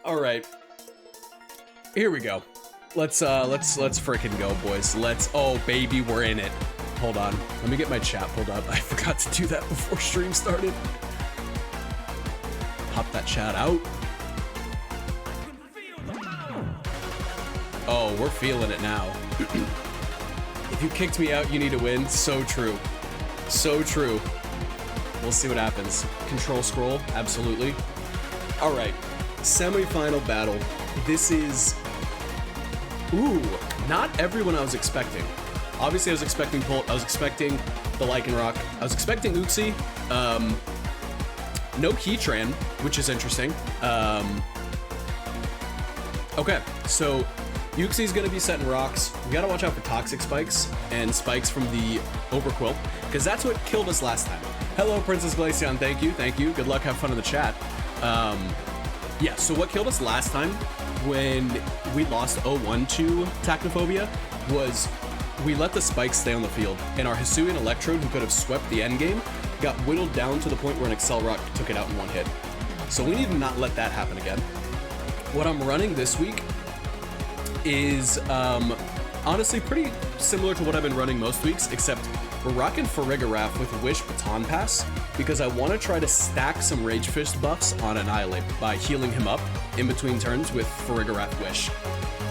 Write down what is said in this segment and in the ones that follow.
All right. Here we go. Let's freaking go, boys. Oh baby, we're in it. Hold on. Let me get my chat pulled up. I forgot to do that before stream started. Pop that chat out. Oh, we're feeling it now. If you kicked me out, you need to win. So true. So true. We'll see what happens. Control scroll, absolutely. All right, semi-final battle. This is, ooh, not everyone I was expecting. Obviously, I was expecting Bolt. I was expecting the Lycanroc. I was expecting Uxie. No Heatran, which is interesting. Okay, so Uxie's gonna be setting rocks. We gotta watch out for toxic spikes and spikes from the Overquill, because that's what killed us last time. Hello, Princess Glaceon. Thank you, thank you. Good luck, have fun in the chat. Yeah, so what killed us last time when we lost 0-1 to Tachnophobia was we let the spikes stay on the field, and our HISSUIAN Electrode, who could have swept the end game, got whittled down to the point where an Accelerock took it out in one hit. So we need to not let that happen again. What I'm running this week is honestly pretty similar to what I've been running most weeks, except we're rocking Farigiraf with Wish Baton Pass because I want to try to stack some Rage Fist buffs on Annihilate by healing him up in between turns with Farigiraf Wish.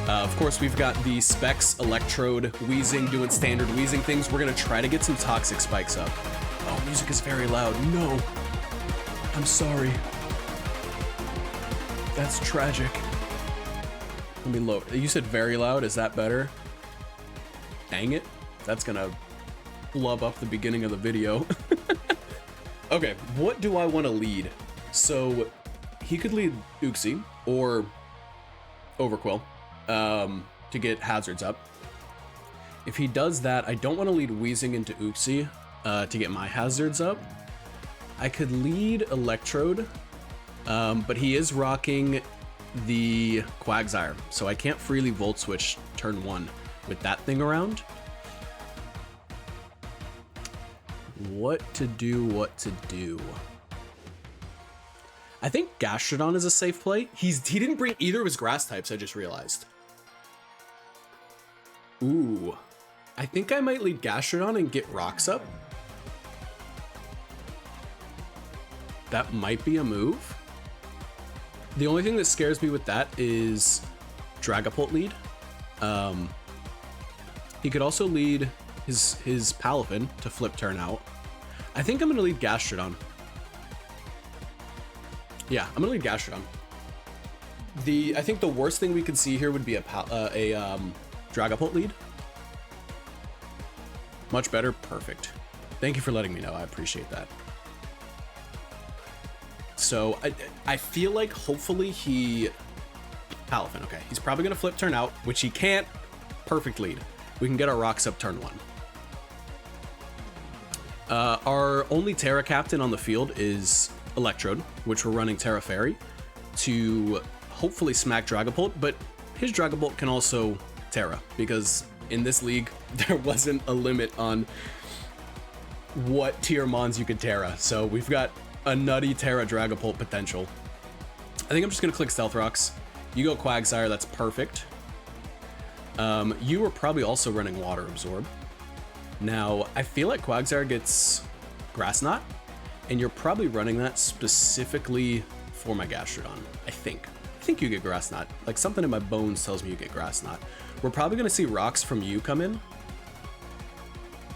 Of course, we've got the Specs, Electrode, Wheezing, doing standard Wheezing things. We're going to try to get some toxic spikes up. Oh, music is very loud. No. I'm sorry. That's tragic. Let me lower. You said very loud. Is that better? Dang it. That's going to flub up the beginning of the video. Okay, what do I want to lead? So he could lead Uxie or Overquill to get hazards up. If he does that, I don't want to lead Wheezing into Uxie to get my hazards up. I could lead Electrode, but he is rocking the Quagsire, so I can't freely Volt Switch turn 1 with that thing around. What to do. I think Gastrodon is a safe play. He didn't bring either of his grass types, I just realized. Ooh. I think I might lead Gastrodon and get rocks up. That might be a move. The only thing that scares me with that is Dragapult lead. He could also lead his Palafin to flip turn out. I think I'm going to lead Gastrodon. Yeah, I'm going to lead Gastrodon. I think the worst thing we could see here would be a Dragapult lead. Much better. Perfect. Thank you for letting me know. I appreciate that. So I feel like hopefully he... Palafin, okay. He's probably going to flip turn out, which he can't. Perfect lead. We can get our rocks up turn 1. Our only Terra Captain on the field is Electrode, which we're running Terra Fairy to hopefully smack Dragapult, but his Dragapult can also Terra, because in this league, there wasn't a limit on what tier mons you could Terra, so we've got a nutty Terra Dragapult potential. I think I'm just going to click Stealth Rocks. You go Quagsire, that's perfect. You were probably also running Water Absorb. Now, I feel like Quagsire gets Grass Knot, and you're probably running that specifically for my Gastrodon, I think. I think you get Grass Knot. Like, something in my bones tells me you get Grass Knot. We're probably going to see rocks from you come in.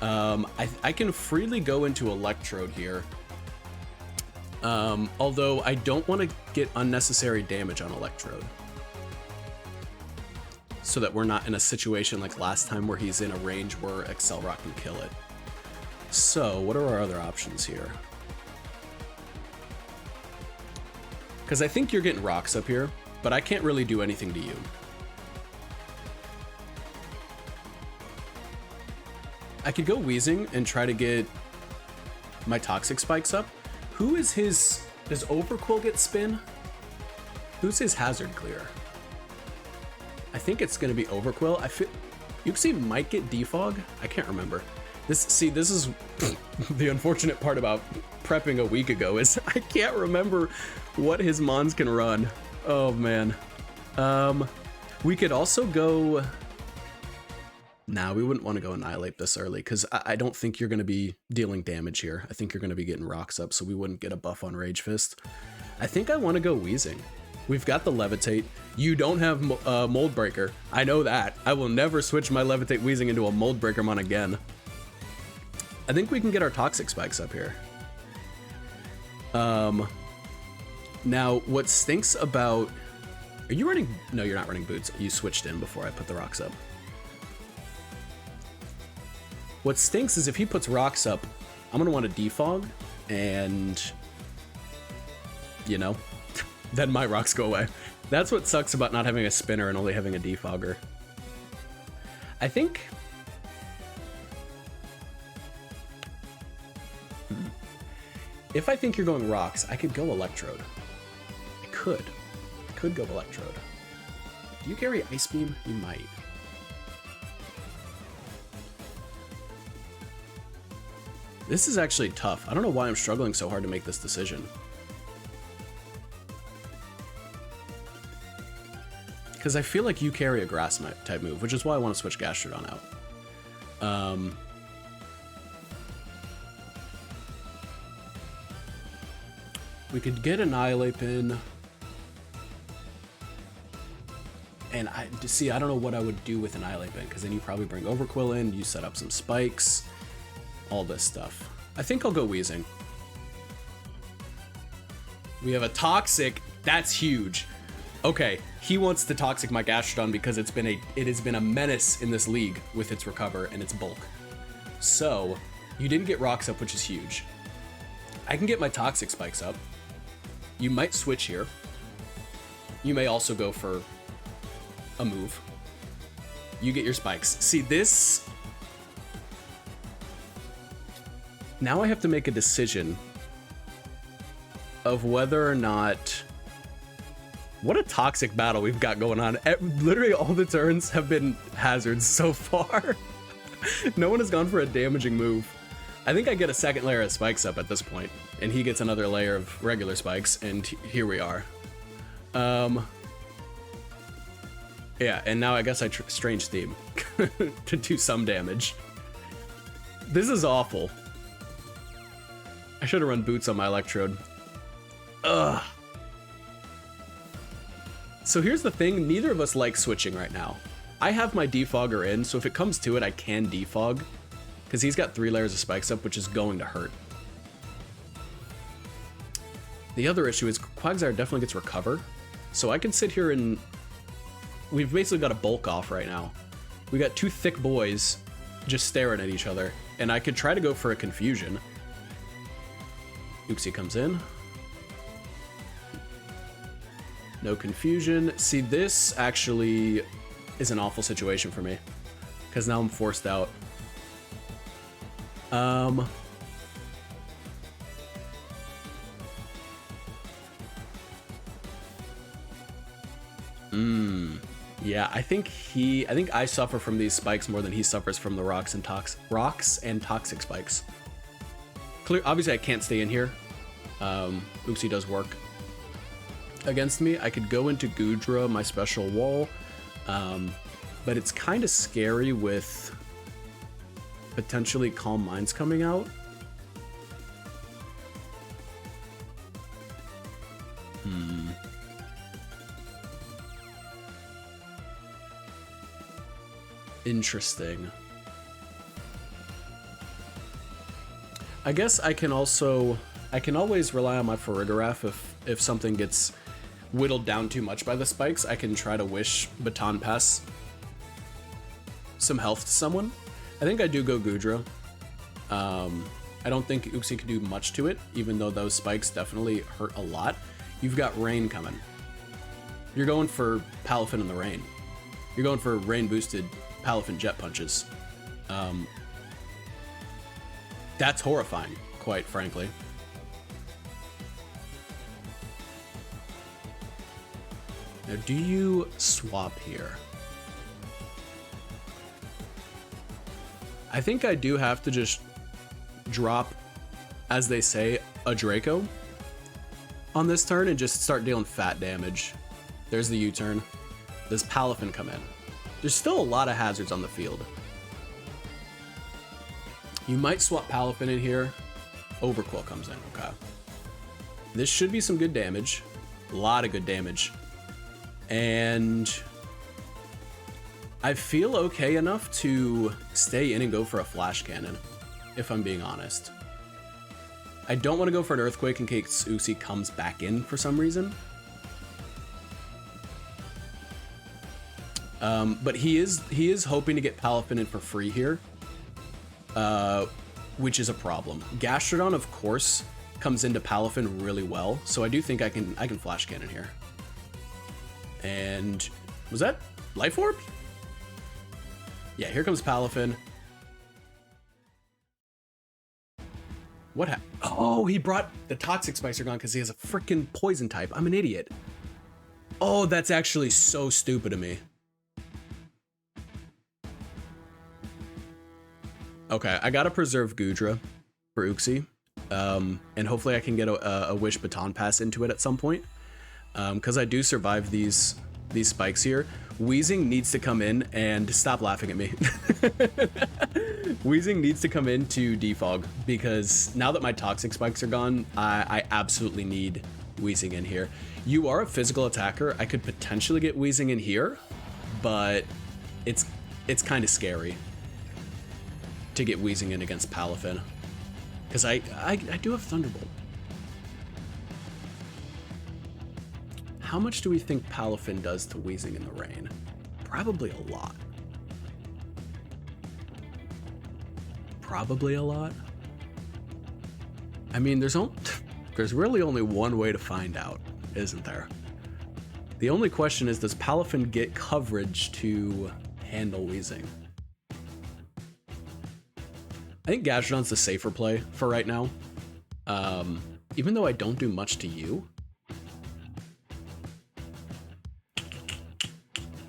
I can freely go into Electrode here. Although I don't want to get unnecessary damage on Electrode, so that we're not in a situation like last time where he's in a range where Accelerock can kill it. So what are our other options here? Because I think you're getting rocks up here, but I can't really do anything to you. I could go Wheezing and try to get my Toxic Spikes up. Who is his... Does Overquill get spin? Who's his hazard clear? I think it's going to be Overquill. I feel Uxie might get Defog. I can't remember. This is the unfortunate part about prepping a week ago is I can't remember what his mons can run. Oh man. We could also go... Nah, we wouldn't want to go Annihilate this early, because I don't think you're going to be dealing damage here. I think you're going to be getting rocks up, so we wouldn't get a buff on Rage Fist. I think I want to go Wheezing. We've got the Levitate. You don't have Mold Breaker. I know that. I will never switch my Levitate Wheezing into a Mold Breaker mon again. I think we can get our Toxic Spikes up here. Now, what stinks about... Are you running... No, you're not running Boots. You switched in before I put the rocks up. What stinks is if he puts rocks up, I'm going to want to defog, and, you know, then my rocks go away. That's what sucks about not having a spinner and only having a defogger. I think... If I think you're going rocks, I could go Electrode. I could go Electrode. Do you carry Ice Beam? You might. This is actually tough. I don't know why I'm struggling so hard to make this decision. Because I feel like you carry a grass type move, which is why I want to switch Gastrodon out. We could get Annihilate Pin. And I don't know what I would do with Annihilate Pin, because then you probably bring Overquill in, you set up some spikes. All this stuff. I think I'll go Wheezing. We have a Toxic. That's huge. Okay, he wants to Toxic my Gastrodon because it has been a menace in this league with its Recover and its Bulk. So, you didn't get Rocks up, which is huge. I can get my Toxic Spikes up. You might switch here. You may also go for a move. You get your Spikes. See, this... Now I have to make a decision of whether or not... What a toxic battle we've got going on. Literally all the turns have been hazards so far. No one has gone for a damaging move. I think I get a second layer of spikes up at this point, and he gets another layer of regular spikes, and here we are. Yeah, and now I guess I Strange Theme to do some damage. This is awful. I should have run Boots on my Electrode. Ugh. So here's the thing, neither of us like switching right now. I have my defogger in, so if it comes to it, I can defog. Because he's got 3 layers of spikes up, which is going to hurt. The other issue is Quagsire definitely gets Recover. So I can sit here and... We've basically got a bulk off right now. We got 2 thick boys just staring at each other. And I could try to go for a Confusion. Uxie comes in. No Confusion. See, this actually is an awful situation for me, because now I'm forced out. Yeah, I think I suffer from these spikes more than he suffers from the rocks and toxic spikes. Obviously, I can't stay in here. Uxie does work against me. I could go into Goodra, my special wall, but it's kind of scary with potentially Calm Minds coming out. Interesting. I guess I can always rely on my Farigiraf if something gets whittled down too much by the spikes. I can try to wish Baton Pass some health to someone. I think I do go Goodra. I don't think Uxie can do much to it, even though those spikes definitely hurt a lot. You've got Rain coming. You're going for Palafin in the Rain. You're going for Rain boosted Palafin Jet Punches. That's horrifying, quite frankly. Now, do you swap here? I think I do have to just drop, as they say, a Draco on this turn and just start dealing fat damage. There's the U-turn. Does Palafin come in? There's still a lot of hazards on the field. You might swap Palafin in here. Overquill comes in, okay. This should be some good damage. A lot of good damage. And I feel okay enough to stay in and go for a flash cannon, if I'm being honest. I don't want to go for an earthquake in case Uxie comes back in for some reason. But he is hoping to get Palafin in for free here, which is a problem. Gastrodon, of course, comes into Palafin really well, so I do think I can flash cannon here. And was that Life Orb? Yeah, here comes Palafin. What happened? Oh, he brought the Toxic Spikes are gone because he has a freaking poison type. I'm an idiot. Oh, that's actually so stupid of me. Okay, I gotta preserve Goodra for Uxie. And hopefully I can get a Wish Baton Pass into it at some point. Because I do survive these spikes here. Wheezing needs to come in and stop laughing at me. Wheezing needs to come in to defog because now that my Toxic Spikes are gone, I absolutely need Wheezing in here. You are a physical attacker. I could potentially get Wheezing in here, but it's kind of scary to get Wheezing in against Palafin because I do have Thunderbolt. How much do we think Palafin does to Wheezing in the rain? Probably a lot. Probably a lot. I mean, there's really only one way to find out, isn't there? The only question is, does Palafin get coverage to handle Wheezing? I think Gastrodon's the safer play for right now. Even though I don't do much to you.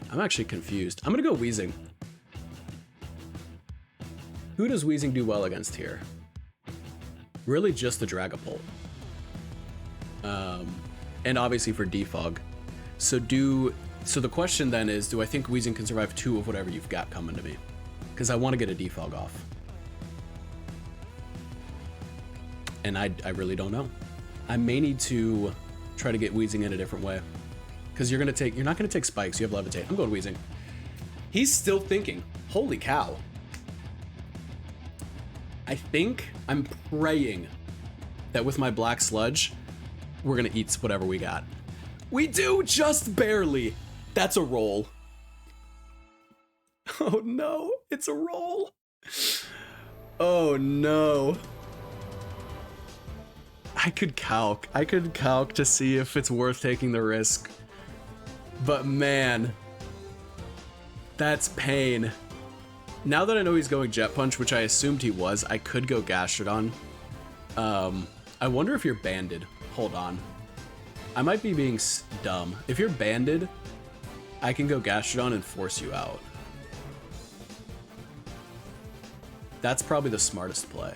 I'm actually confused. I'm gonna go Wheezing. Who does Wheezing do well against here? Really just the Dragapult. And obviously for defog. So the question then is, do I think Wheezing can survive 2 of whatever you've got coming to me? Because I want to get a defog off. And I really don't know. I may need to try to get Wheezing in a different way. Because you're not gonna take spikes, you have Levitate. I'm going Wheezing. He's still thinking. Holy cow. I'm praying that with my Black Sludge, we're gonna eat whatever we got. We do, just barely. That's a roll. Oh no, it's a roll. Oh no. I could calc to see if it's worth taking the risk. But man, that's pain. Now that I know he's going Jet Punch, which I assumed he was, I could go Gastrodon. I wonder if you're banded. Hold on. I might be being dumb. If you're banded, I can go Gastrodon and force you out. That's probably the smartest play.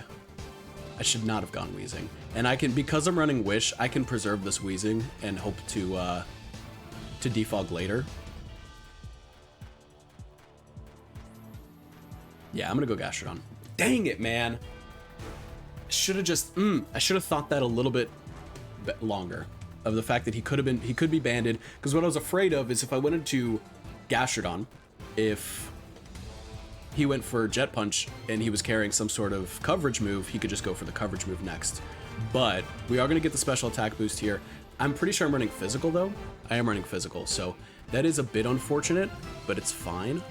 I should not have gone Wheezing. And I can, because I'm running Wish, I can preserve this Wheezing and hope to defog later. Yeah, I'm gonna go Gastrodon. Dang it, man. I should have thought that a little bit longer. Of the fact that he could be banded. Because what I was afraid of is if I went into Gastrodon, if he went for Jet Punch and he was carrying some sort of coverage move, he could just go for the coverage move next. But we are gonna get the special attack boost here. I'm pretty sure I'm running physical though. I am running physical, so that is a bit unfortunate, but it's fine.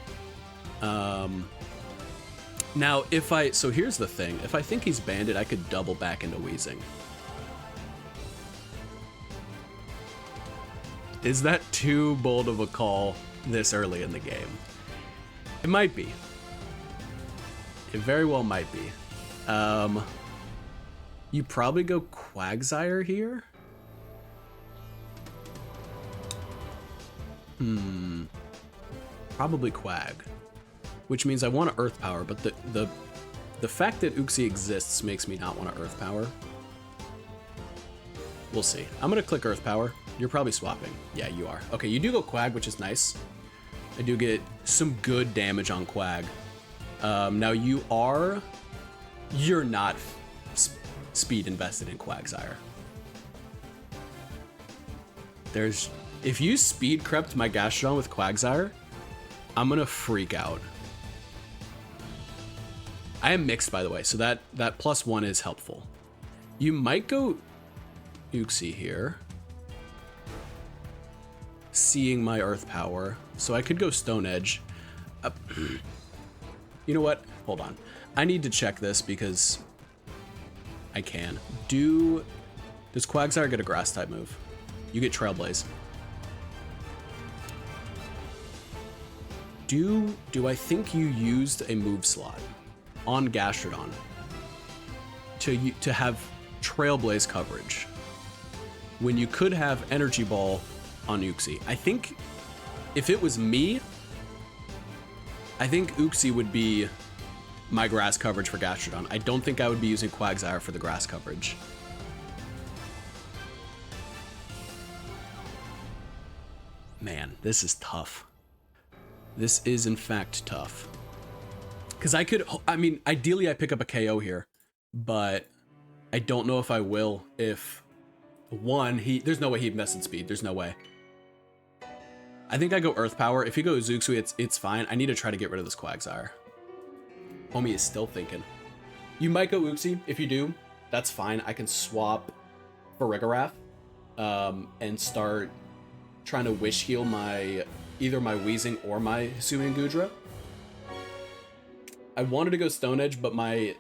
Now, so here's the thing. If I think he's banded, I could double back into Wheezing. Is that too bold of a call this early in the game? It might be. It very well might be. You probably go Quagsire here? Probably Quag. Which means I want to Earth Power, but the fact that Uxie exists makes me not want to Earth Power. We'll see. I'm going to click Earth Power, You're probably swapping. Yeah, you are. Okay, you do go Quag, which is nice. I do get some good damage on Quag. Now you're not speed invested in Quagsire. If you speed crept my Gastrodon with Quagsire, I'm gonna freak out. I am mixed, by the way, so that +1 is helpful. You might go Uxie here, seeing my Earth Power, so I could go Stone Edge. You know what? Hold on. I need to check this because I can. Does Quagsire get a Grass type move? You get Trailblaze. Do I think you used a move slot on Gastrodon to have Trailblaze coverage when you could have Energy Ball on Uxie? I think if it was me, I think Uxie would be my grass coverage for Gastrodon. I don't think I would be using Quagsire for the grass coverage. Man, this is tough. This is in fact tough. Because ideally I pick up a KO here, but I don't know if I will if, one, there's no way he invested speed. There's no way. I think I go Earth Power. If he goes Uxie, it's fine. I need to try to get rid of this Quagsire. Homie is still thinking. You might go Uxie. If you do, that's fine. I can swap Farigiraf and start trying to Wish Heal either my Weezing or my Hisuian Goodra. I wanted to go Stone Edge, but my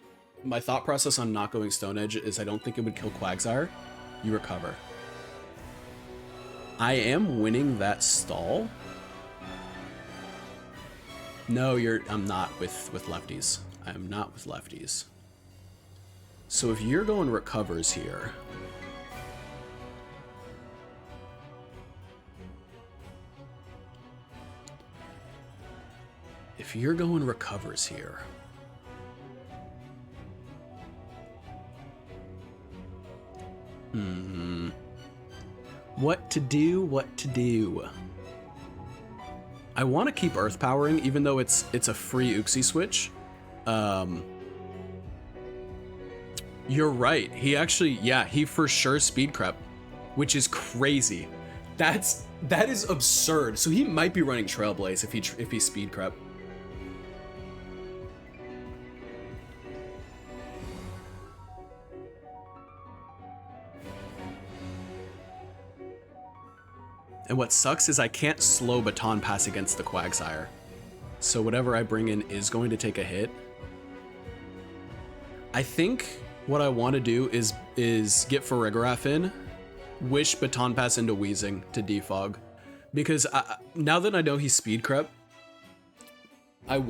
thought process on not going Stone Edge is I don't think it would kill Quagsire. You recover. I am winning that stall. No, I'm not with lefties. I am not with lefties. So if you're going recovers here, What to do? I want to keep Earth Powering, even though it's a free Uxie switch. You're right. He actually, yeah, he for sure speed crept, which is crazy. That is absurd. So he might be running Trailblaze if he speed crept. And what sucks is I can't slow Baton Pass against the Quagsire. So whatever I bring in is going to take a hit. I think what I want to do is get Farigiraf in, wish Baton Pass into Weezing to defog. Because now that I know he's speed crept, I'm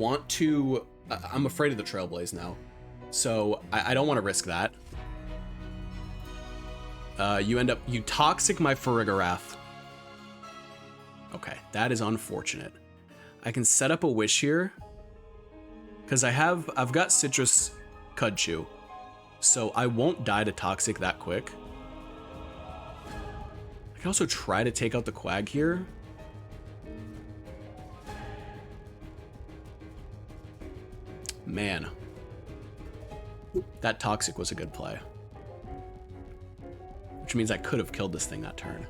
afraid of the Trailblaze now. So I don't want to risk that. You toxic my Farigiraf. Okay, that is unfortunate. I can set up a Wish here because I've got Citrus Cudchew, so I won't die to Toxic that quick. I can also try to take out the Quag here. Man, that Toxic was a good play, which means I could have killed this thing that turn.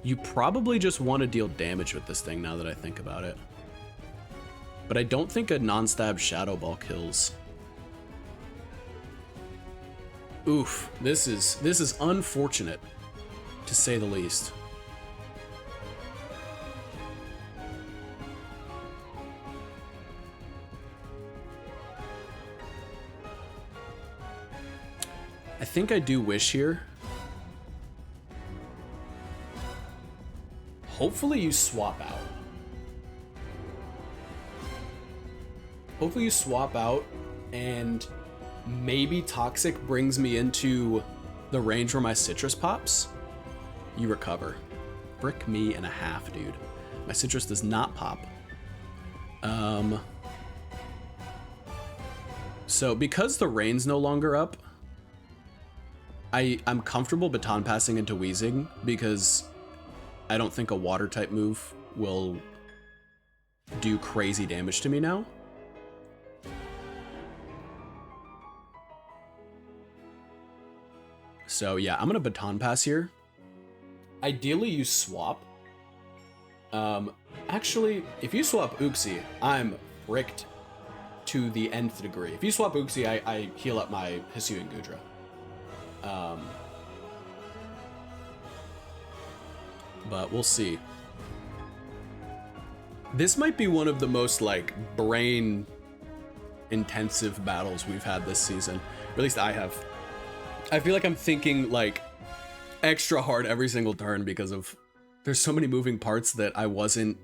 You probably just want to deal damage with this thing now that I think about it. But I don't think a non-stab Shadow Ball kills. Oof, this is unfortunate, to say the least. I think I do Wish here. Hopefully you swap out. Hopefully you swap out and maybe Toxic brings me into the range where my Citrus pops. You recover. Brick me and a half, dude. My Citrus does not pop. So because the rain's no longer up, I'm comfortable baton passing into Wheezing because I don't think a water type move will do crazy damage to me now. So yeah, I'm gonna baton pass here. Ideally you swap. Actually, if you swap Uxie, I'm fricked to the nth degree. If you swap Uxie, I heal up my HISSUIAN Gudra. But we'll see. This might be one of the most, like, brain-intensive battles we've had this season. Or at least I have. I feel like I'm thinking, like, extra hard every single turn because of... There's so many moving parts that I wasn't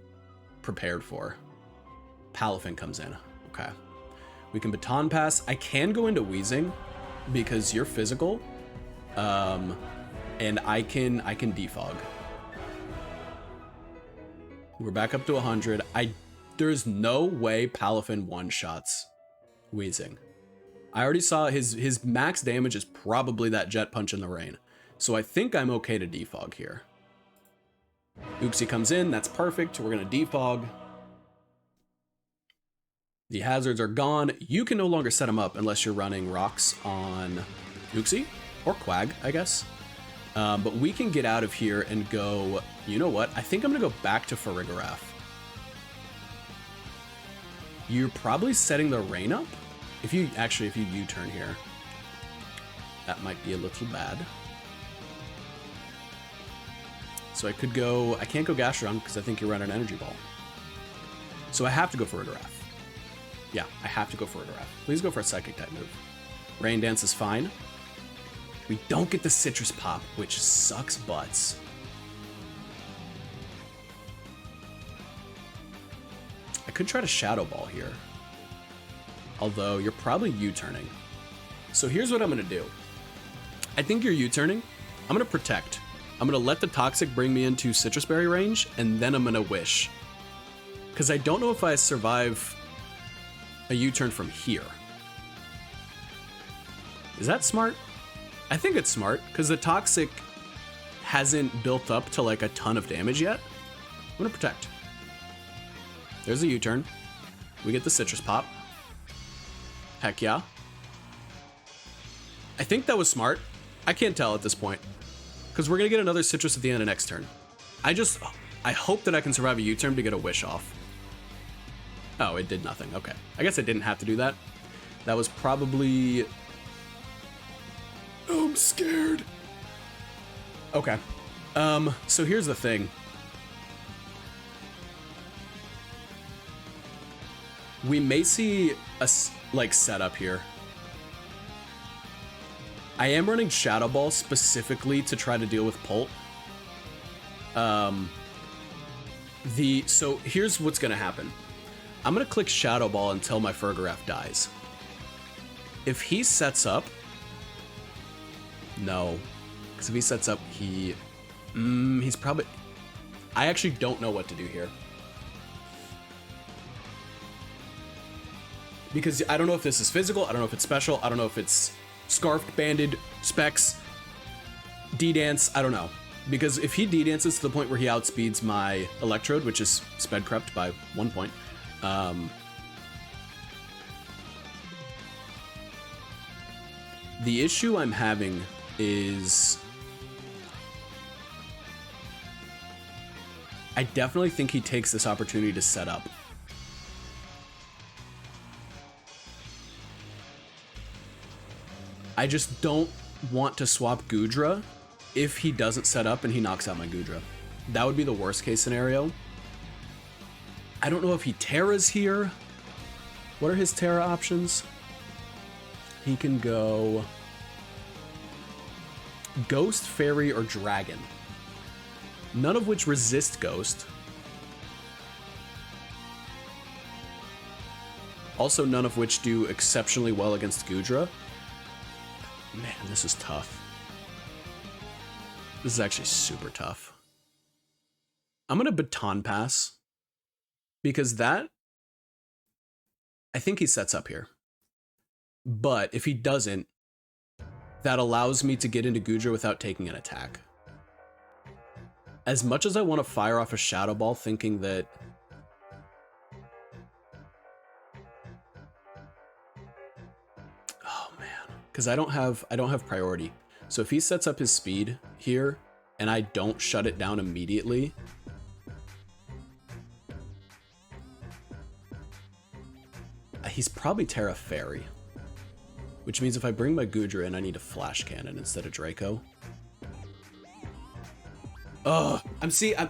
prepared for. Palafin comes in. Okay. We can baton pass. I can go into Wheezing because you're physical. And I can defog. We're back up to 100. There's no way Palafin one-shots Wheezing. I already saw his max damage is probably that Jet Punch in the Rain. So I think I'm okay to defog here. Uxie comes in, that's perfect. We're gonna defog. The hazards are gone. You can no longer set them up unless you're running rocks on Uxie or Quag, I guess. But we can get out of here and go, you know what? I think I'm gonna go back to Farigiraf. You're probably setting the rain up. If you U-turn here, that might be a little bad. So I can't go Gastron because I think you're running Energy Ball. So I have to go for Farigiraf. Yeah, I have to go for Farigiraf. Please go for a Psychic type move. Rain Dance is fine. We don't get the Citrus Pop, which sucks butts. I could try to Shadow Ball here. Although you're probably U-turning. So here's what I'm gonna do. I think you're U-turning. I'm gonna Protect. I'm gonna let the Toxic bring me into Citrus Berry range, and then I'm gonna Wish. Because I don't know if I survive a U-turn from here. Is that smart? I think it's smart, because the Toxic hasn't built up to like a ton of damage yet. I'm gonna Protect. There's a U-turn. We get the Citrus Pop. Heck yeah. I think that was smart. I can't tell at this point. Because we're going to get another Citrus at the end of next turn. I hope that I can survive a U-turn to get a Wish off. Oh, it did nothing. Okay. I guess I didn't have to do that. That was probably... Oh, I'm scared. Okay. So here's the thing. We may see a, like, setup here. I am running Shadow Ball specifically to try to deal with Pult. So here's what's gonna happen. I'm gonna click Shadow Ball until my Farigiraf dies. If he sets up... No. Because if he sets up, he's probably... I actually don't know what to do here. Because I don't know if this is physical, I don't know if it's special, I don't know if it's scarfed, banded, specs, D-dance, I don't know. Because if he D-dances to the point where he outspeeds my Electrode, which is sped crept by 1 point, the issue I'm having is... I definitely think he takes this opportunity to set up. I just don't want to swap Gudra if he doesn't set up and he knocks out my Gudra. That would be the worst case scenario. I don't know if he Terras here. What are his Terra options? He can go Ghost, Fairy, or Dragon. None of which resist Ghost. Also none of which do exceptionally well against Gudra. Man, this is tough. This is actually super tough. I'm gonna baton pass because that, I think he sets up here. But if he doesn't, that allows me to get into Gudra without taking an attack. As much as I want to fire off a Shadow Ball thinking that... Oh man, because I don't have priority. So if he sets up his speed here and I don't shut it down immediately, he's probably Terra Fairy, which means if I bring my Gudra in, I need a Flash Cannon instead of Draco. Ugh,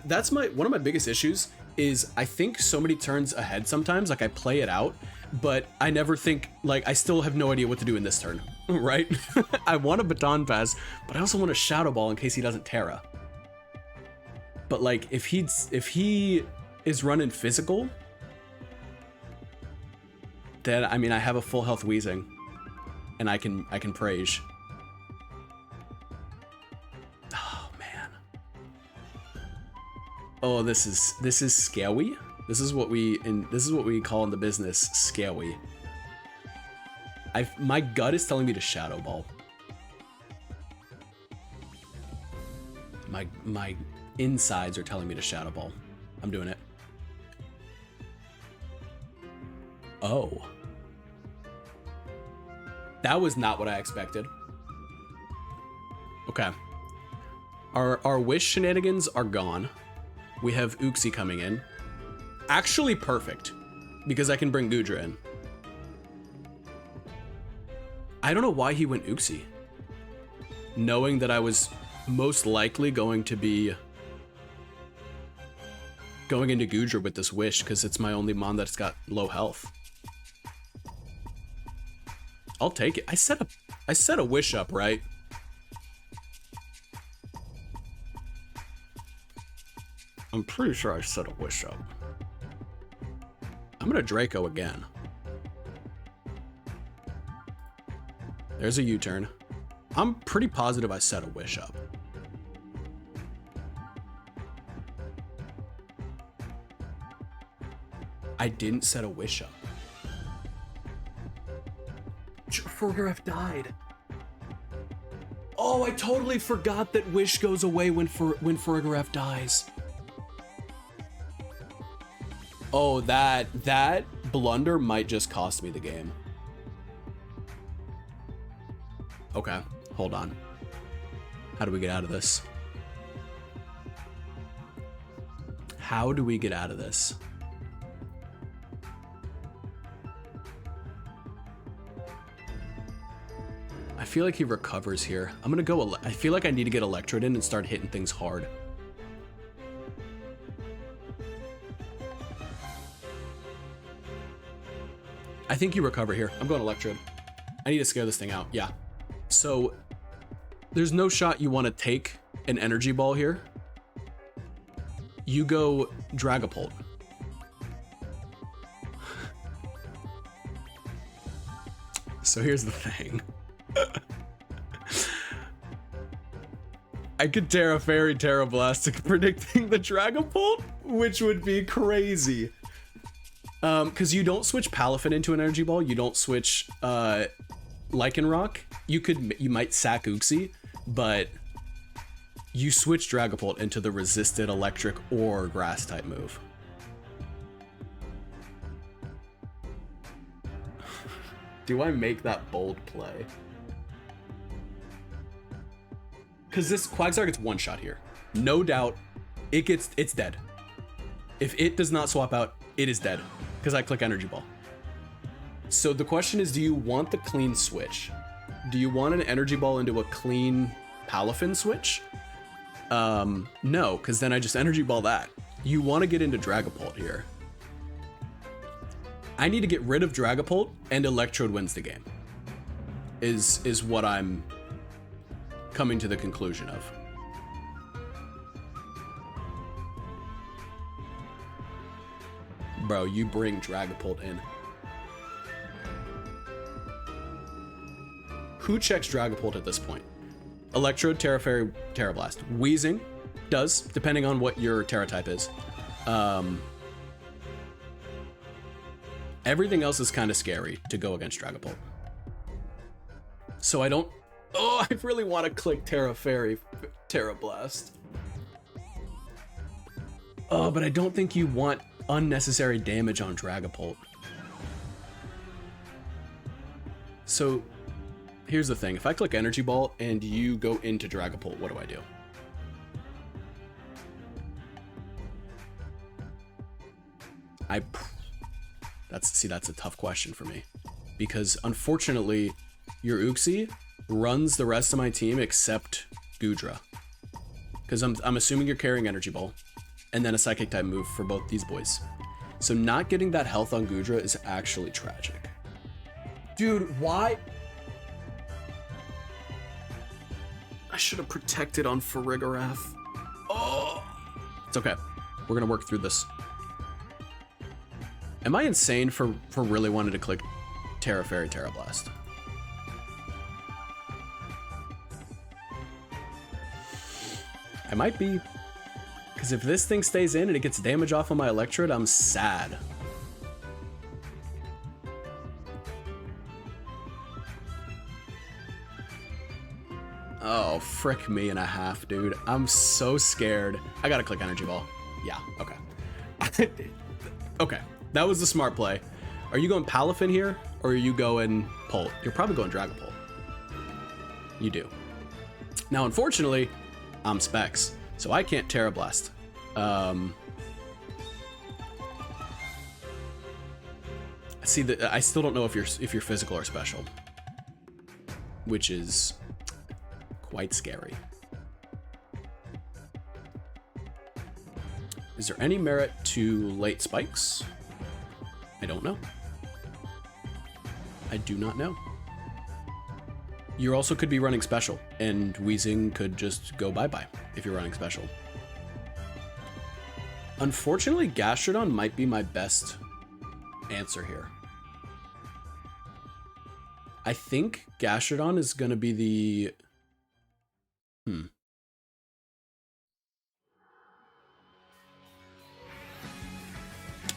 that's one of my biggest issues is I think so many turns ahead sometimes, like I play it out, but I never think, like, I still have no idea what to do in this turn, right? I want a Baton Pass, but I also want a Shadow Ball in case he doesn't Terra. But like, if he is running physical, then I mean I have a full health Weezing, and I can Prage. Oh man. Oh, this is scary. This is what we call in the business scary. My gut is telling me to Shadow Ball. My insides are telling me to Shadow Ball. I'm doing it. Oh. That was not what I expected. Okay. Our Wish shenanigans are gone. We have Uxie coming in. Actually perfect, because I can bring Gudra in. I don't know why he went Uxie, knowing that I was most likely going to be going into Gudra with this Wish, because it's my only mon that's got low health. I'll take it. I set a Wish up, right? I'm pretty sure I set a Wish up. I'm gonna Draco again. There's a U-turn. I'm pretty positive I set a Wish up. I didn't set a Wish up. Farigiraf died. Oh, I totally forgot that Wish goes away when Farigiraf dies. Oh, that blunder might just cost me the game. Okay, hold on. How do we get out of this? How do we get out of this? I feel like he recovers here. I'm gonna go, I feel like I need to get Electrode in and start hitting things hard. I think you recover here. I'm going Electrode. I need to scare this thing out. Yeah. So there's no shot you want to take an energy ball here. You go Dragapult. So here's the thing. I could Terra Fairy, Terra Blastic predicting the Dragapult, which would be crazy. Because you don't switch Palafin into an energy ball, you don't switch Lycanroc. You might sack Uxie, but you switch Dragapult into the resisted electric or grass type move. Do I make that bold play? Because this Quagsire gets one shot here. No doubt, it's dead. If it does not swap out, it is dead. Because I click Energy Ball. So the question is, do you want the clean switch? Do you want an Energy Ball into a clean Palafin switch? No, because then I just Energy Ball that. You want to get into Dragapult here. I need to get rid of Dragapult and Electrode wins the game. Is what I'm coming to the conclusion of. Bro, you bring Dragapult in. Who checks Dragapult at this point? Electrode, Terra Fairy, Terra Blast. Weezing does, depending on what your Terra type is. Everything else is kind of scary to go against Dragapult. So I don't Oh, I really want to click Terra Fairy, Terra Blast. Oh, but I don't think you want unnecessary damage on Dragapult. So, here's the thing. If I click Energy Ball and you go into Dragapult, what do I do? That's a tough question for me. Because, unfortunately, your Uxie runs the rest of my team except Goodra. Because I'm assuming you're carrying Energy Ball. And then a Psychic type move for both these boys. So not getting that health on Goodra is actually tragic. Dude, why? I should have protected on Farigiraf. Oh! It's okay. We're gonna work through this. Am I insane for really wanting to click Terra Fairy, Terra Blast? I might be. Because if this thing stays in and it gets damage off on my Electrode, I'm sad. Oh, frick me and a half, dude. I'm so scared. I gotta click Energy Ball. Yeah, okay. Okay, that was the smart play. Are you going Palafin here, or are you going Pult? You're probably going Dragapult. You do. Now, unfortunately, I'm Specs, so I can't Terra Blast. See, I still don't know if you're physical or special, which is quite scary. Is there any merit to late spikes? I don't know. I do not know. You also could be running special, and Weezing could just go bye-bye if you're running special. Unfortunately, Gastrodon might be my best answer here. I think Gastrodon is going to be the...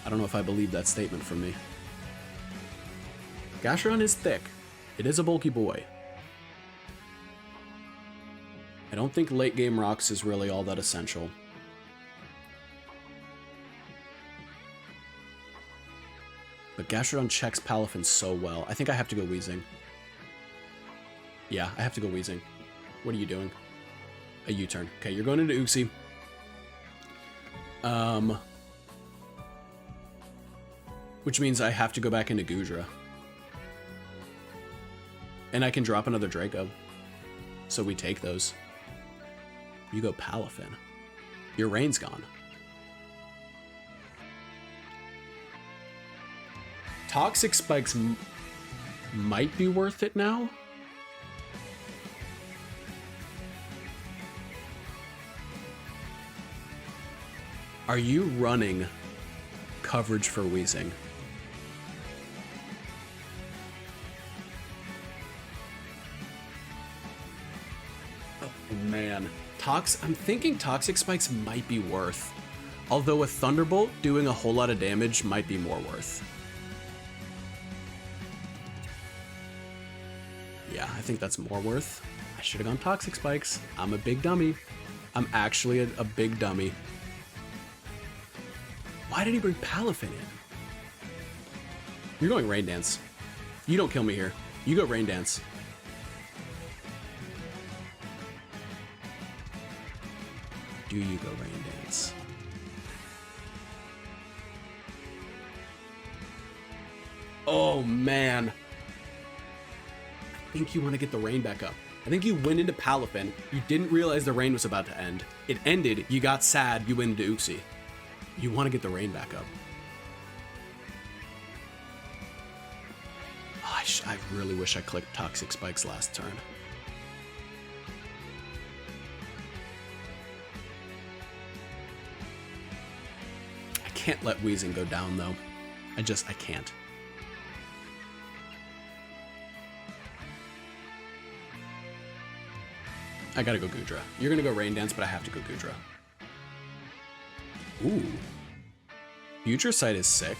I don't know if I believe that statement from me. Gastrodon is thick. It is a bulky boy. I don't think late game rocks is really all that essential. But Gastrodon checks Palafin so well. I think I have to go Weezing. Yeah, I have to go Weezing. What are you doing? A U-turn. Okay, you're going into Uxie. Which means I have to go back into Goodra. And I can drop another Draco. So we take those. You go Palafin. Your rain's gone. Toxic Spikes might be worth it now. Are you running coverage for Weezing? Oh man. I'm thinking Toxic Spikes might be worth. Although a Thunderbolt doing a whole lot of damage might be more worth. Yeah, I think that's more worth. I should have gone Toxic Spikes. I'm a big dummy. I'm actually a big dummy. Why did he bring Palafin in? You're going Rain Dance. You don't kill me here. You go Rain Dance. Do you go Rain Dance? Oh, man. I think you want to get the rain back up. I think you went into Palafin. You didn't realize the rain was about to end. It ended. You got sad. You went into Uxie. You want to get the rain back up. Oh, I really wish I clicked Toxic Spikes last turn. I can't let Weezing go down, though. I can't. I gotta go Goodra. You're gonna go Rain Dance, but I have to go Goodra. Ooh. Future Sight is sick.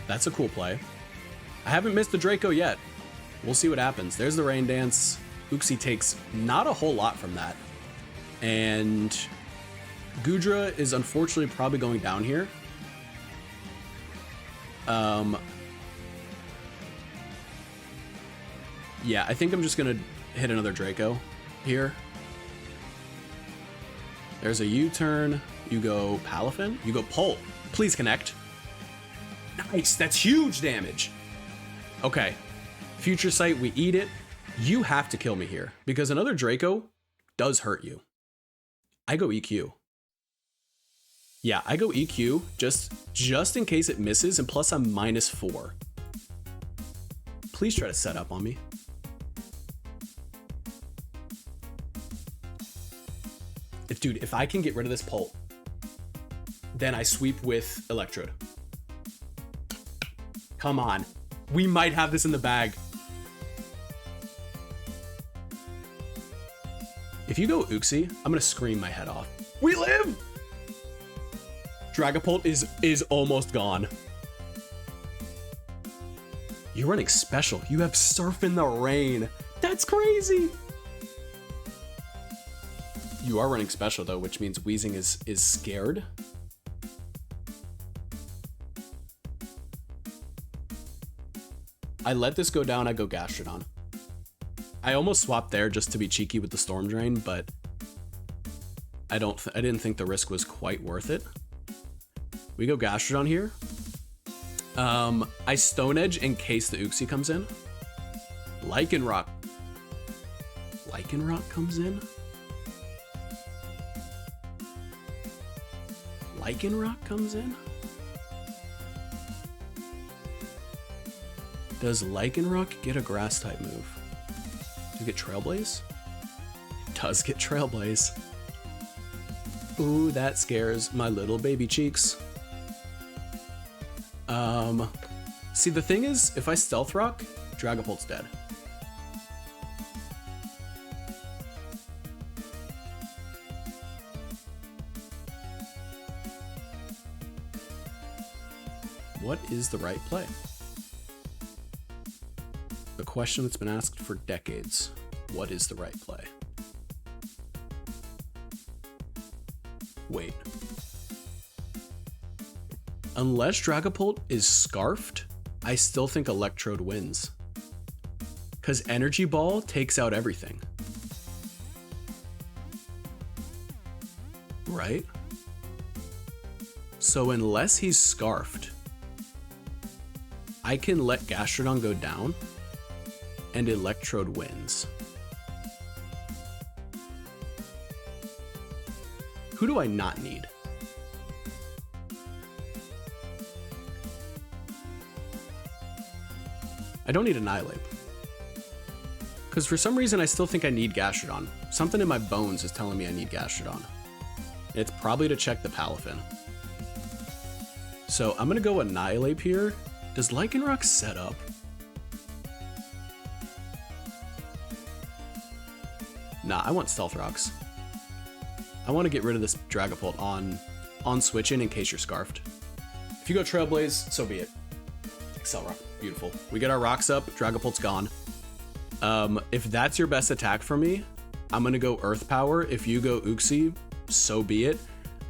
That's a cool play. I haven't missed the Draco yet. We'll see what happens. There's the Rain Dance. Uxie takes not a whole lot from that. And Gudra is unfortunately probably going down here. Yeah, I think I'm just going to hit another Draco here. There's a U-turn. You go Palafin. You go Pult. Please connect. Nice. That's huge damage. Okay. Future Sight, we eat it. You have to kill me here because another Draco does hurt you. I go EQ. Yeah, I go EQ just in case it misses, and plus I'm -4. Please try to set up on me. If I can get rid of this Pult, then I sweep with Electrode. Come on. We might have this in the bag. If you go Uxie, I'm gonna scream my head off. We live! Dragapult is almost gone. You're running special. You have Surf in the Rain. That's crazy. You are running special though, which means Weezing is scared. I let this go down, I go Gastrodon. I almost swapped there just to be cheeky with the Storm Drain, but I didn't think the risk was quite worth it. We go Gastrodon here. I Stone Edge in case the Uxie comes in. Lycanroc. Lycanroc comes in. Lycanroc comes in. Does Lycanroc get a grass type move? Does it get Trailblaze? It does get Trailblaze. Ooh, that scares my little baby cheeks. See, the thing is, if I Stealth Rock, Dragapult's dead. What is the right play? The question that's been asked for decades. What is the right play? Wait. Unless Dragapult is Scarfed, I still think Electrode wins. Because Energy Ball takes out everything. Right? So unless he's Scarfed, I can let Gastrodon go down and Electrode wins. Who do I not need? I don't need Annihilate. Because for some reason I still think I need Gastrodon. Something in my bones is telling me I need Gastrodon. And it's probably to check the Palafin. So I'm gonna go Annihilate here. Does Lycanroc set up? Nah, I want Stealth Rocks. I want to get rid of this Dragapult on switch in case you're Scarfed. If you go Trailblaze, so be it. Excel Rock, beautiful. We get our rocks up, Dragapult's gone. If that's your best attack for me, I'm gonna go Earth Power. If you go Uxie, so be it.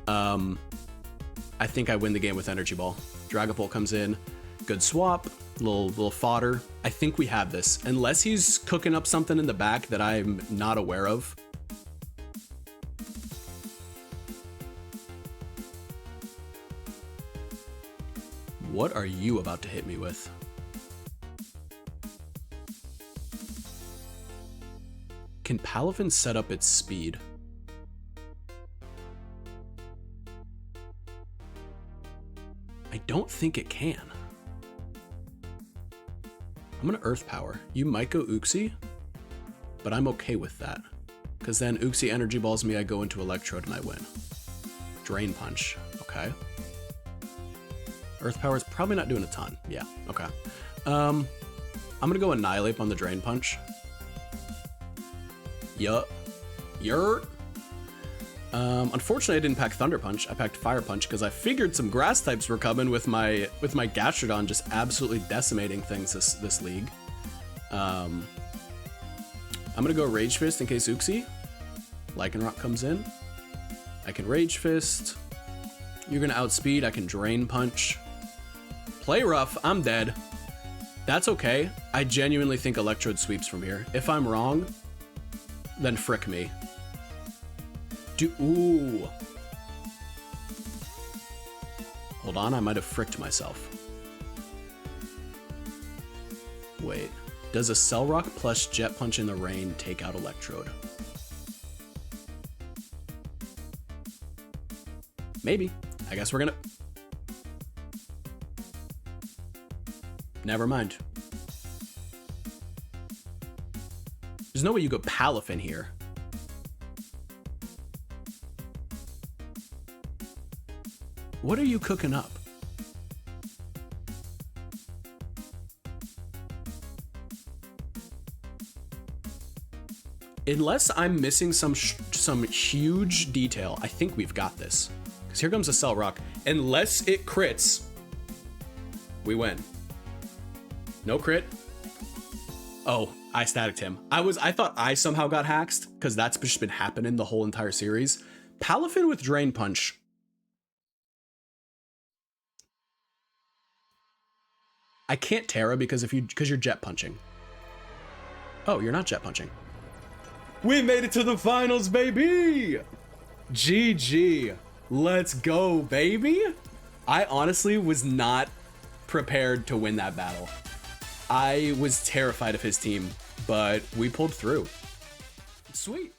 I think I win the game with Energy Ball. Dragapult comes in, good swap, little fodder. I think we have this, unless he's cooking up something in the back that I'm not aware of. What are you about to hit me with? Can Palafin set up its speed? I don't think it can. I'm gonna Earth Power. You might go Uxie, but I'm okay with that. Because then Uxie Energy Balls me, I go into Electrode and I win. Drain Punch, okay. Earth Power is probably not doing a ton. Yeah, okay. I'm gonna go Annihilate on the Drain Punch. Yup. Yurt. Unfortunately, I didn't pack Thunder Punch. I packed Fire Punch because I figured some grass types were coming with my Gastrodon just absolutely decimating things this league. I'm gonna go Rage Fist in case Uxie Lycanroc comes in. I can Rage Fist. You're gonna outspeed. I can Drain Punch. Play rough. I'm dead. That's okay. I genuinely think Electrode sweeps from here. If I'm wrong, then frick me. Ooh. Hold on, I might have fricked myself. Wait. Does a Cell Rock plus Jet Punch in the rain take out Electrode? Maybe. I guess we're gonna... Never mind. There's no way you go Palafin here. What are you cooking up? Unless I'm missing some huge detail, I think we've got this. Because here comes a Cell Rock. Unless it crits, we win. No crit. Oh, I staticked him. I thought I somehow got hacked because that's just been happening the whole entire series. Palafin with Drain Punch. I can't Terra because you're Jet Punching. Oh, you're not Jet Punching. We made it to the finals, baby! GG. Let's go, baby! I honestly was not prepared to win that battle. I was terrified of his team, but we pulled through. Sweet.